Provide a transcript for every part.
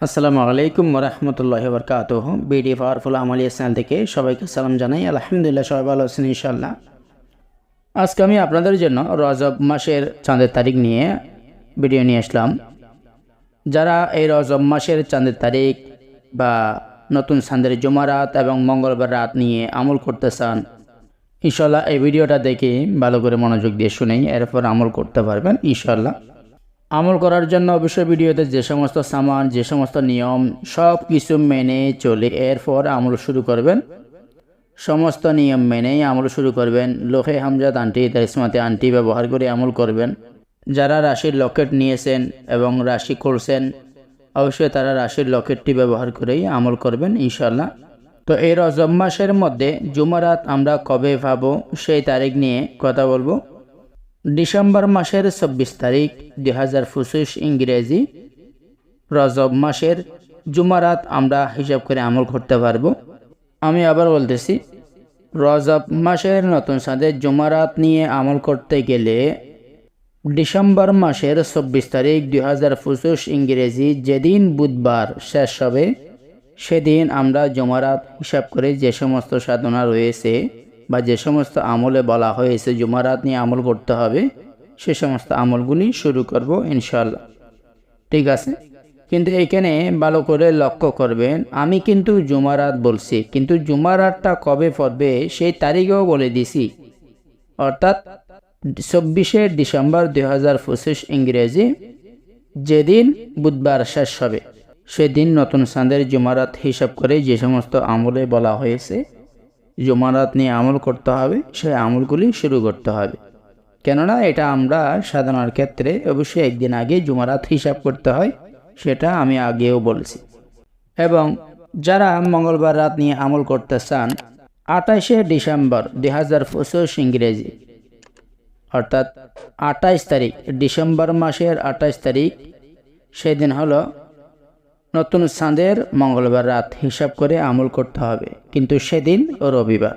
আসসালামু আলাইকুম ওয়া রাহমাতুল্লাহি ওয়া বারাকাতুহু। বিডি পাওয়ারফুল আমলিয়া চ্যানেল থেকে সবাইকে সালাম জানাই। আলহামদুলিল্লাহ, সবাই ভালো আছেন ইনশাআল্লাহ। আজকে আমি আপনাদের জন্য রজব মাসের চাঁদের তারিখ নিয়ে ভিডিও নিয়ে আসলাম। যারা এই রজব মাসের চাঁদের তারিখ বা নতুন চাঁদের জুমারাত এবং মঙ্গলবার রাত নিয়ে আমল করতে চান, ইনশাআল্লাহ এই ভিডিওটা দেখে ভালো করে মনোযোগ দিয়ে শুনেই এরপর আমল করতে পারবেন ইনশাআল্লাহ। আমল করার জন্য অবশ্যই ভিডিওতে যে সমস্ত সামান, যে সমস্ত নিয়ম সব কিছু মেনে চলে এরপর আমল শুরু করবেন। সমস্ত নিয়ম মেনেই আমল শুরু করবেন। লোহে হামজাত আন্টি, তাইসমাতে আন্টি ব্যবহার করে আমল করবেন। যারা রাশির লকেট নিয়েছেন এবং রাশি করছেন, অবশ্যই তারা রাশির লকেটটি ব্যবহার করেই আমল করবেন ইনশাআল্লাহ। তো এই রজব মাসের মধ্যে জুমারাত আমরা কবে পাবো সেই তারিখ নিয়ে কথা বলবো। ডিসেম্বর মাসের ২৪ তারিখ ২০২৫ ইংরেজি রজব মাসের জুমারাত আমরা হিসাব করে আমল করতে পারবো। আমি আবার বলতেছি, রজব মাসের নতুন চাঁদের জুমারাত নিয়ে আমল করতে গেলে ডিসেম্বর মাসের ২৪ তারিখ ২০২৫ ইংরেজি যেদিন বুধবার শেষ হবে সেদিন আমরা জুমারাত হিসাব করে যে সমস্ত সাধনা রয়েছে বা যে সমস্ত আমলে বলা হয়েছে জুমারাত নিয়ে আমল করতে হবে, সে সমস্ত আমলগুলি শুরু করব ইনশাআল্লাহ। ঠিক আছে, কিন্তু এখানে ভালো করে লক্ষ্য করবেন, আমি কিন্তু জুমারাত বলছি, কিন্তু জুমারাতটা কবে পড়বে সেই তারিখও বলে দিছি, অর্থাৎ ২৪শে ডিসেম্বর ২০২৫ ইংরেজি যেদিন বুধবার শেষ হবে সেদিন নতুন চাঁদের জুমারাত হিসাব করে যে সমস্ত আমলে বলা হয়েছে জুমারাত নিয়ে আমল করতে হবে, সেই আমলগুলি শুরু করতে হবে। কেননা এটা আমরা সাধনার ক্ষেত্রে অবশ্যই একদিন আগে জুমারাত হিসাব করতে হয়, সেটা আমি আগেও বলছি। এবং যারা মঙ্গলবার রাত নিয়ে আমল করতে চান, ২৮শে ডিসেম্বর ২০২৫ ইংরেজি অর্থাৎ ২৮ তারিখ ডিসেম্বর মাসের ২৮ তারিখ সেদিন হলো নতুন চাঁদের মঙ্গলবার রাত হিসাব করে আমল করতে হবে, কিন্তু সেদিন রবিবার।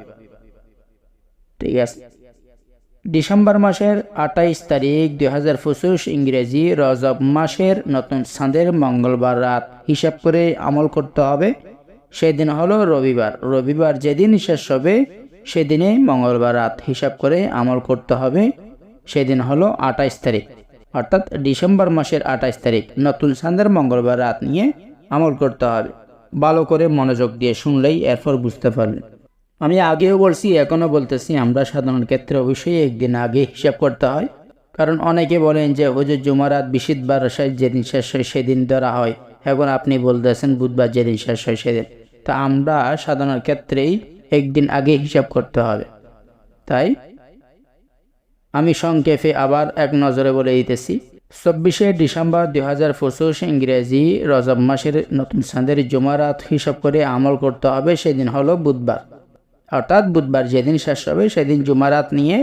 ঠিক আছে, ডিসেম্বর মাসের ২৮ তারিখ ২০২৫ ইংরেজি রজব মাসের নতুন চাঁদের মঙ্গলবার রাত হিসাব করে আমল করতে হবে, সেদিন হলো রবিবার। রবিবার যেদিন শেষ হবে সেদিনে মঙ্গলবার রাত হিসাব করে আমল করতে হবে, সেদিন হলো ২৮ তারিখ অর্থাৎ ডিসেম্বর মাসের ২৮ তারিখ নতুন চাঁদের মঙ্গলবার রাত নিয়ে আমল করতে হবে। ভালো করে মনোযোগ দিয়ে শুনলেই এরপর বুঝতে পারবেন। আমি আগেও বলছি, এখনও বলতেছি, আমরা সাধারণ ক্ষেত্রে অবশ্যই একদিন আগে হিসাব করতে হয়। কারণ অনেকে বলেন যে হুজুর জুমারাত বৃহস্পতিবার যেদিন শেষ হয় সেদিন ধরা হয়, এখন আপনি বলতেছেন বুধবার যেদিন শেষ হয় সেদিন। তা আমরা সাধারণ ক্ষেত্রেই একদিন আগে হিসাব করতে হবে। তাই আমি সংক্ষেপে আবার এক নজরে বলে দিতেছি, ২৪শে ডিসেম্বর ২০২৫ ইংরেজি রজব মাসের নতুন চাঁদের জুমারাত হিসাব করে আমল করতে হবে, সেদিন হলো বুধবার। অর্থাৎ বুধবার যেদিন শেষ হবে সেদিন জুমারাত নিয়ে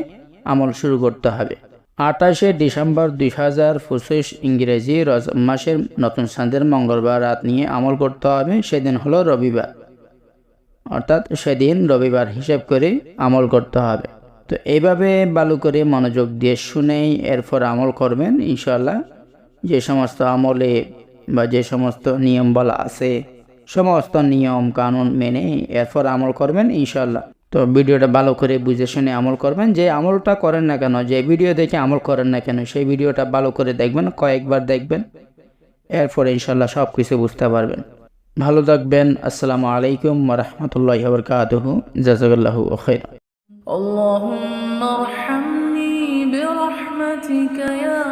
আমল শুরু করতে হবে। ২৮শে ডিসেম্বর ২০২৫ ইংরেজি রজব মাসের নতুন চাঁদের মঙ্গলবার রাত নিয়ে আমল করতে হবে, সেদিন হলো রবিবার। অর্থাৎ সেদিন রবিবার হিসাব করে আমল করতে হবে। তো এইভাবে ভালো করে মনোযোগ দিয়ে শুনেই এরপর আমল করবেন ইনশাআল্লাহ। যে সমস্ত আমলে বা যে সমস্ত নিয়ম বলা আছে সমস্ত নিয়ম কানুন মেনে এরপর আমল করবেন ইনশাআল্লাহ। তো ভিডিওটা ভালো করে বুঝে শুনে আমল করবেন। যে আমলটা করেন না কেন, যে ভিডিও দেখে আমল করেন না কেন, সেই ভিডিওটা ভালো করে দেখবেন, কয়েকবার দেখবেন, এরপর ইনশাআল্লাহ সব কিছু বুঝতে পারবেন। ভালো থাকবেন। আসসালামু আলাইকুম ওয়া রাহমাতুল্লাহি ওয়া বারাকাতুহু। জাযাকাল্লাহু খাইরান। اللهم ارحمني برحمتك يا